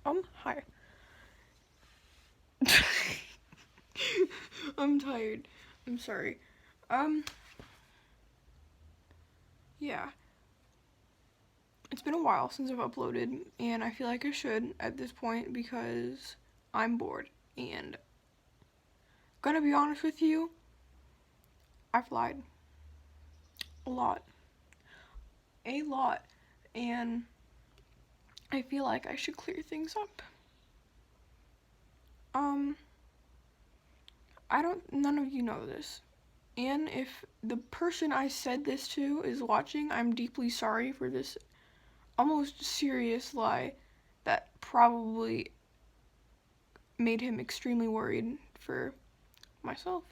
Hi. I'm tired. I'm sorry. Um, yeah. It's been a while since I've uploaded, and I feel like I should at this point because I'm bored. And gonna be honest with you, I've lied. A lot. A lot. And I feel like I should clear things up. Um, none of you know this. And if the person I said this to is watching, I'm deeply sorry for this almost serious lie that probably made him extremely worried for myself.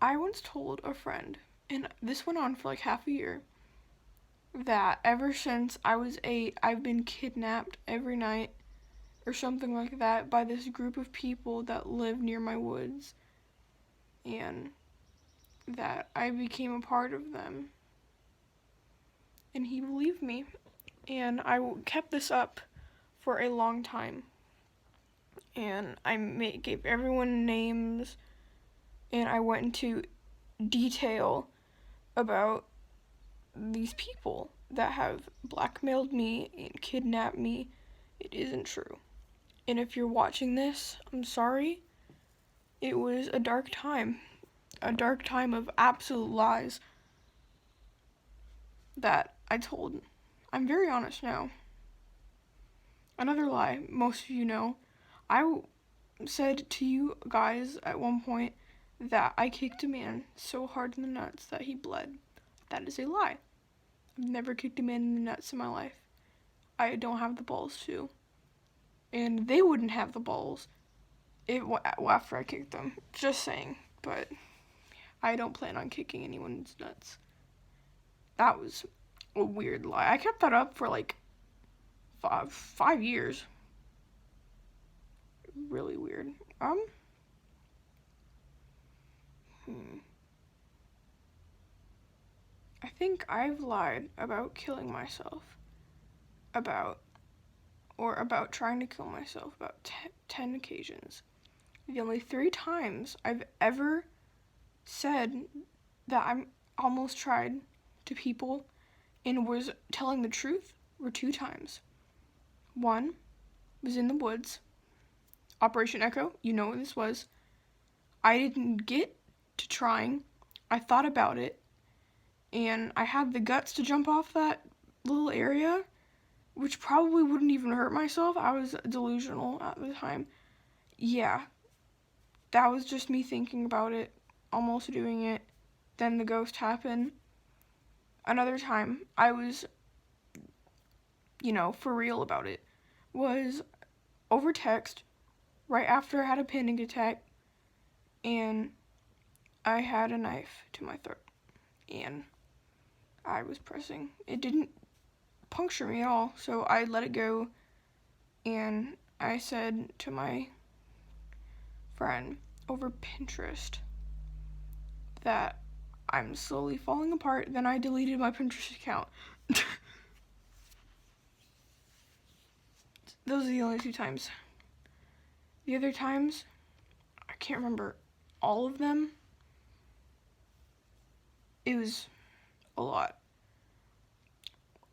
I once told a friend, and this went on for like half a year, that ever since I was 8, I've been kidnapped every night or something like that by this group of people that live near my woods, and that I became a part of them. And he believed me, and I kept this up for a long time. And I gave everyone names, and I went into detail about these people that have blackmailed me and kidnapped me. It isn't true. And if you're watching this, I'm sorry. It was a dark time. A dark time of absolute lies that I told. I'm very honest now. Another lie, most of you know. I said to you guys at one point that I kicked a man so hard in the nuts that he bled. That is a lie. I've never kicked a man in the nuts in my life. I don't have the balls to. And they wouldn't have the balls after I kicked them. Just saying. But I don't plan on kicking anyone's nuts. That was a weird lie. I kept that up for like 5 years. Really weird. Hmm. I think I've lied about killing myself. About trying to kill myself about 10 occasions. The only 3 times I've ever said that I'm almost tried to people and was telling the truth were 2 times. One was in the woods. Operation Echo, you know what this was. I didn't get to trying. I thought about it, and I had the guts to jump off that little area, which probably wouldn't even hurt myself. I was delusional at the time. Yeah, that was just me thinking about it, almost doing it. Then the ghost happened. Another time, I was, for real about it, was over text right after I had a panic attack, and I had a knife to my throat, and I was pressing. It didn't puncture me at all, so I let it go, and I said to my friend over Pinterest that I'm slowly falling apart. Then I deleted my Pinterest account. Those are the only 2 times. The other times, I can't remember all of them. It was a lot.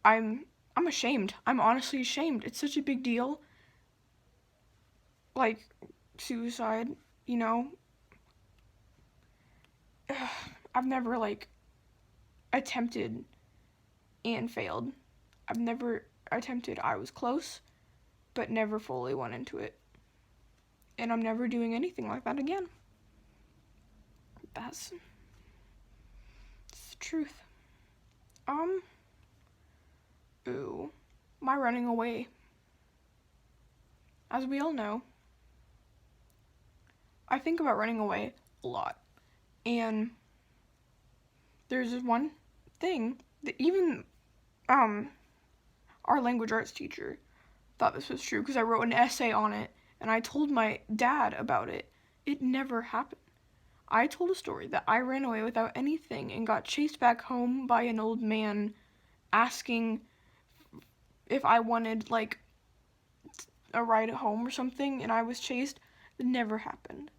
I'm ashamed. I'm honestly ashamed. It's such a big deal. Like suicide, you know. I've never attempted and failed. I've never attempted. I was close, but never fully went into it. And I'm never doing anything like that again. That's the truth. Ooh, my running away. As we all know, I think about running away a lot. And there's this one thing that even our language arts teacher thought this was true because I wrote an essay on it and I told my dad about it. It never happened. I told a story that I ran away without anything and got chased back home by an old man asking if I wanted a ride at home or something and I was chased. It never happened.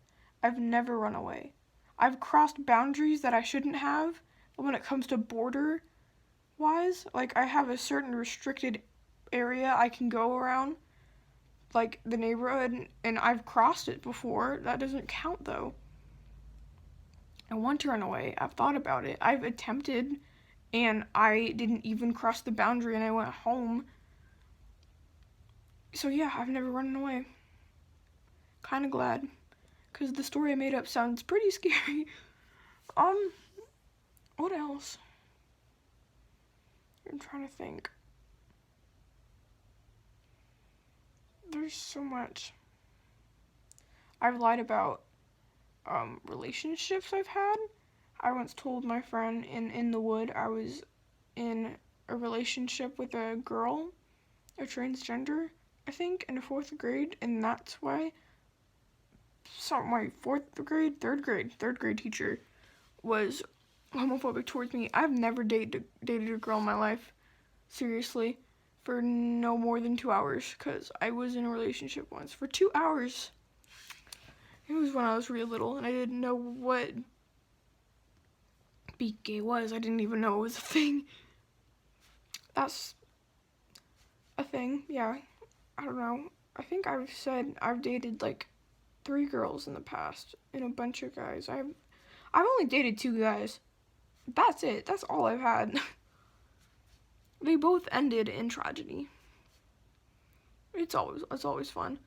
I've never run away. I've crossed boundaries that I shouldn't have when it comes to border wise. Like, I have a certain restricted area I can go around, like the neighborhood, and I've crossed it before. That doesn't count though. I want to run away. I've thought about it. I've attempted, and I didn't even cross the boundary and I went home. So yeah, I've never run away. Kind of glad, because the story I made up sounds pretty scary. What else? I'm trying to think. There's so much. I've lied about relationships I've had. I once told my friend in the wood I was in a relationship with a girl, a transgender, I think, in the 4th grade, and that's why my third grade teacher was homophobic towards me. I've never dated a girl in my life, seriously, for no more than 2 hours, because I was in a relationship once for 2 hours. It was when I was real little, and I didn't know what being gay was. I didn't even know it was a thing. That's a thing, yeah. I don't know. I think I've said I've dated like 3 girls in the past and a bunch of guys. I've only dated 2 guys. That's it. That's all I've had. They both ended in tragedy. It's always fun.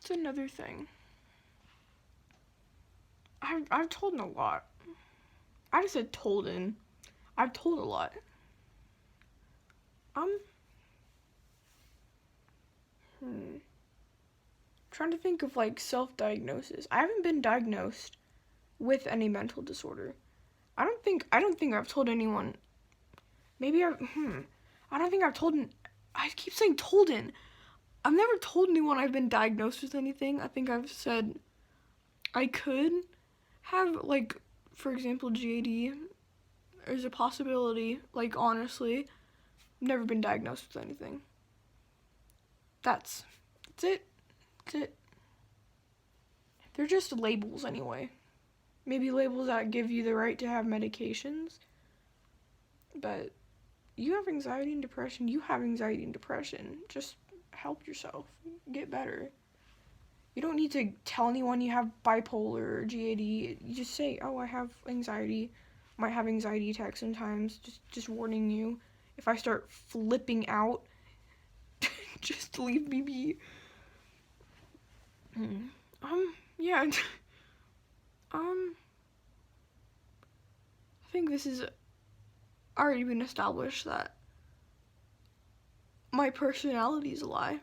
It's another thing. I've told a lot. I just said told in. I've told a lot. Trying to think of like self-diagnosis. I haven't been diagnosed with any mental disorder. I don't think I've told anyone. Maybe I don't think I've told. I keep saying told in. I've never told anyone I've been diagnosed with anything. I think I've said I could have, like, for example, GAD. There's a possibility. Like, honestly, I've never been diagnosed with anything. That's it. That's it. They're just labels anyway. Maybe labels that give you the right to have medications. But you have anxiety and depression. You have anxiety and depression. Just help yourself. Get better. You don't need to tell anyone you have bipolar or GAD. You just say, oh, I have anxiety. Might have anxiety attacks sometimes. Just warning you. If I start flipping out, just leave me be. Yeah. I think this is already been established that my personality is a lie.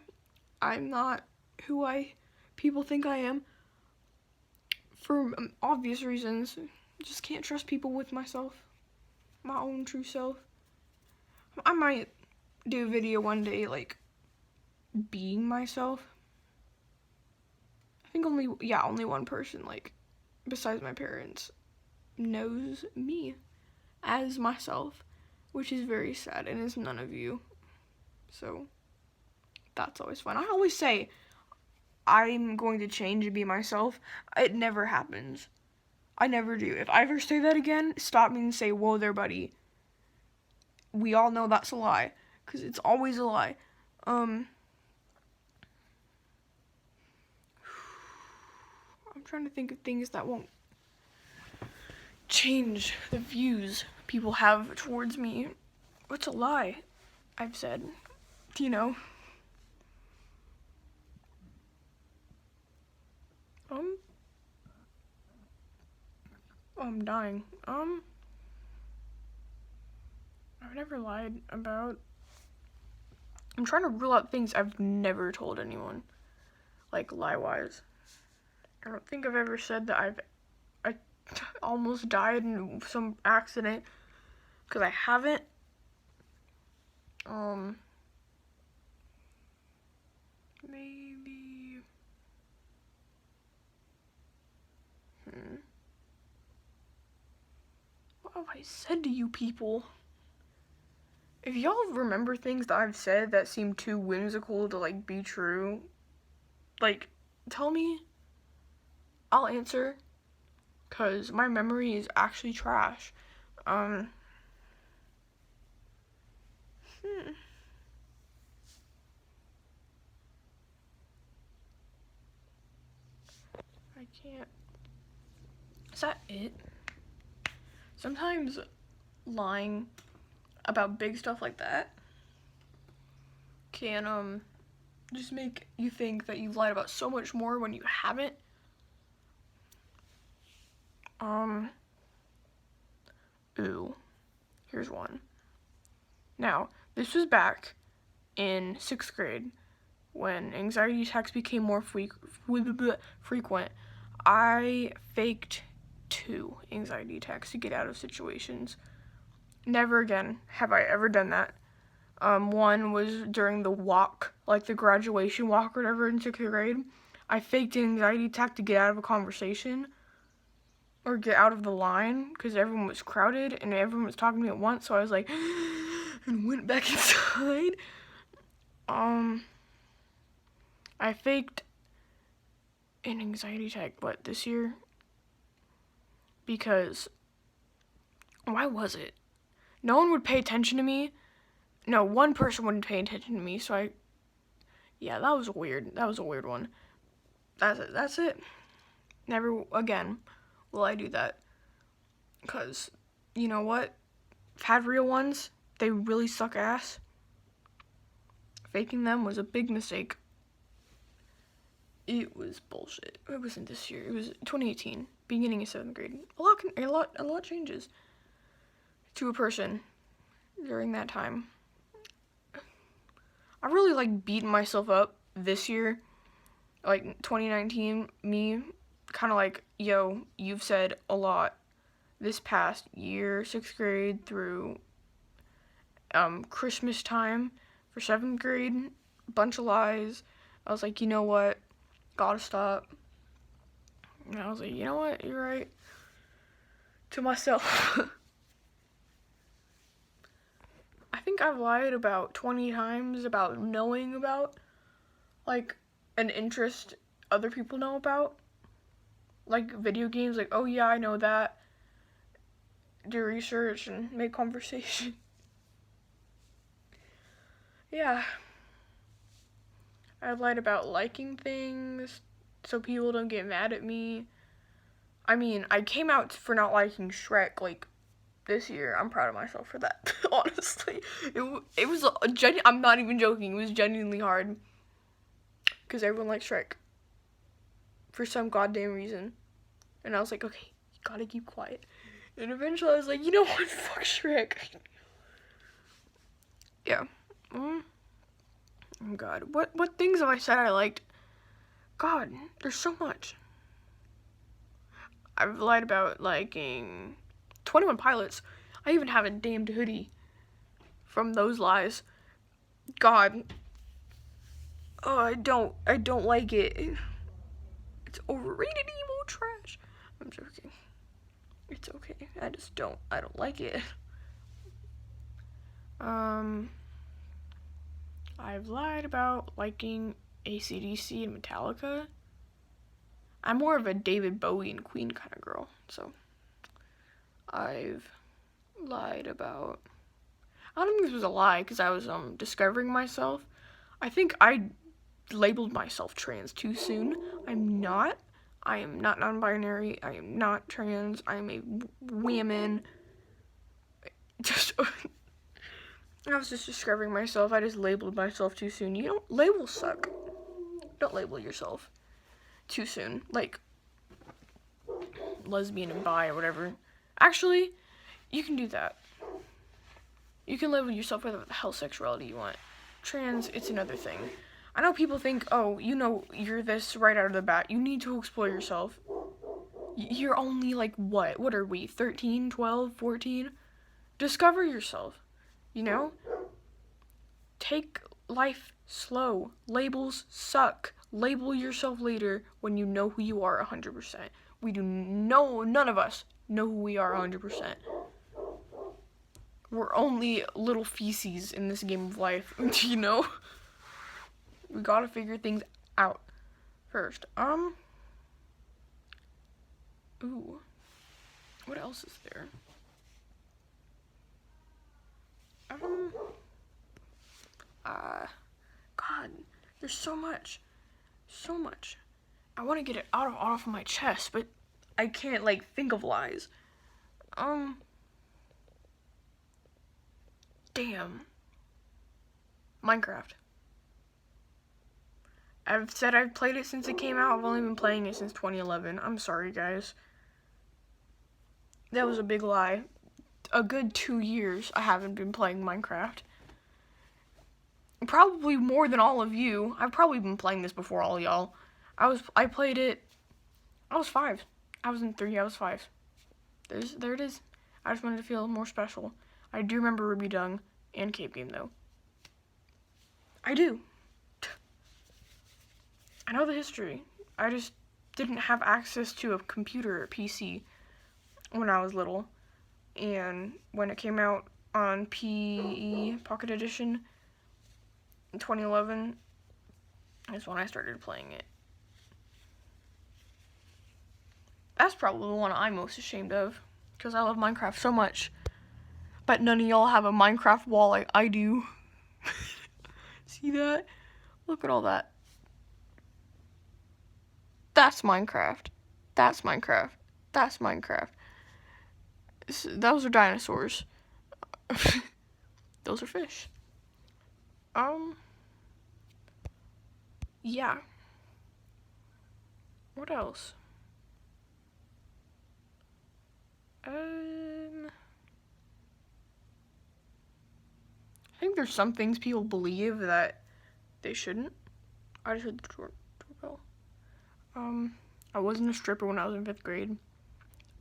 I'm not who people think I am for obvious reasons. Just can't trust people with myself, my own true self. I might do a video one day, like, being myself. I think only one person, like, besides my parents, knows me as myself, which is very sad, and is none of you. So, that's always fun. I always say, I'm going to change and be myself. It never happens. I never do. If I ever say that again, stop me and say, whoa there, buddy. We all know that's a lie, because it's always a lie. I'm trying to think of things that won't change the views people have towards me. What's a lie I've said? Do you know? I'm dying. I've never lied about. I'm trying to rule out things I've never told anyone, like lie-wise. I don't think I've ever said that I almost died in some accident, because I haven't. Maybe. What have I said to you people? If y'all remember things that I've said that seem too whimsical to, like, be true, like, tell me. I'll answer. Because my memory is actually trash. I can't. Is that it? Sometimes lying about big stuff like that can just make you think that you've lied about so much more when you haven't. Ooh, here's one. Now, this was back in 6th grade when anxiety attacks became more frequent. I faked 2 anxiety attacks to get out of situations. Never again have I ever done that. One was during the walk, like the graduation walk or whatever in 6th grade. I faked an anxiety attack to get out of a conversation or get out of the line because everyone was crowded and everyone was talking to me at once, so I was like, and went back inside. I faked an anxiety attack, this year? Because, why was it? No one would pay attention to me. No, one person wouldn't pay attention to me, so yeah, that was weird. That was a weird one. That's it. Never again will I do that. Because, you know what? I've had real ones. They really suck ass. Faking them was a big mistake. It was bullshit. It wasn't this year. It was 2018, beginning of 7th grade. A lot changes to a person during that time. I really beat myself up this year, 2019. Me, kind of yo, you've said a lot this past year, 6th grade through Christmas time for 7th grade. Bunch of lies. I was like, you know what? Gotta stop. And I was like, you know what? You're right. To myself. I think I've lied about 20 times about knowing about, an interest other people know about. Video games, oh yeah, I know that. Do research and make conversation. Yeah. I've lied about liking things so people don't get mad at me. I mean, I came out for not liking Shrek, this year. I'm proud of myself for that, honestly. It was, I'm not even joking, it was genuinely hard. Because everyone likes Shrek. For some goddamn reason. And I was like, okay, you gotta keep quiet. And eventually I was like, you know what, fuck Shrek. Yeah. Oh God, what things have I said I liked? God, there's so much. I've lied about liking 21 Pilots. I even have a damned hoodie from those lies. God. Oh, I don't like it. It's overrated emo trash. I'm joking. It's okay. I don't like it. I've lied about liking AC/DC and Metallica. I'm more of a David Bowie and Queen kind of girl, so I've lied about. I don't think this was a lie because I was discovering myself. I think I labeled myself trans too soon. I'm not. I am not non-binary. I am not trans. I am a woman. I was just discovering myself. I just labeled myself too soon. You don't, labels suck. Don't label yourself too soon. Lesbian and bi or whatever. Actually, you can do that. You can label yourself whatever the hell sexuality you want. Trans, it's another thing. I know people think, oh, you're this right out of the bat. You need to explore yourself. You're only what are we, 13, 12, 14? Discover yourself. Take life slow. Labels suck. Label yourself later when you know who you are 100%. None of us know who we are 100%. We're only little feces in this game of life, you know? We gotta figure things out first. Ooh. What else is there? God, there's so much. So much. I want to get it out of my chest, but I can't, like, think of lies. Damn. Minecraft. I've said I've played it since it came out. I've only been playing it since 2011. I'm sorry, guys. That was a big lie. A good 2 years I haven't been playing Minecraft. Probably more than all of you. I've probably been playing this before all y'all. I played it. I was 5. I was in 3. I was 5. There it is. I just wanted to feel more special. I do remember Ruby Dung and Cape Game though. I do. I know the history. I just didn't have access to a computer or PC when I was little. And when it came out on PE Pocket Edition in 2011, is when I started playing it. That's probably the one I'm most ashamed of, because I love Minecraft so much. But none of y'all have a Minecraft wall like I do. See that? Look at all that. That's Minecraft. That's Minecraft. That's Minecraft. Those are dinosaurs. Those are fish. Yeah. What else? I think there's some things people believe that they shouldn't. I just heard the doorbell. I wasn't a stripper when I was in 5th grade.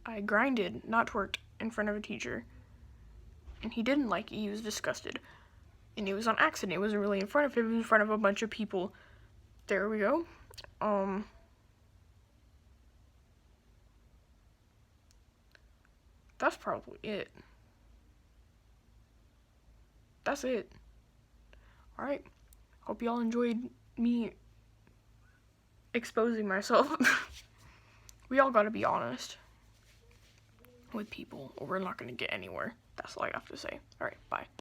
I grinded, not twerked, in front of a teacher. And he didn't like it. He was disgusted. And it was on accident. It wasn't really in front of him. It was in front of a bunch of people. There we go. That's probably it. That's it. Alright. Hope y'all enjoyed me exposing myself. We all gotta be honest with people, or we're not gonna get anywhere. That's all I have to say. Alright, bye.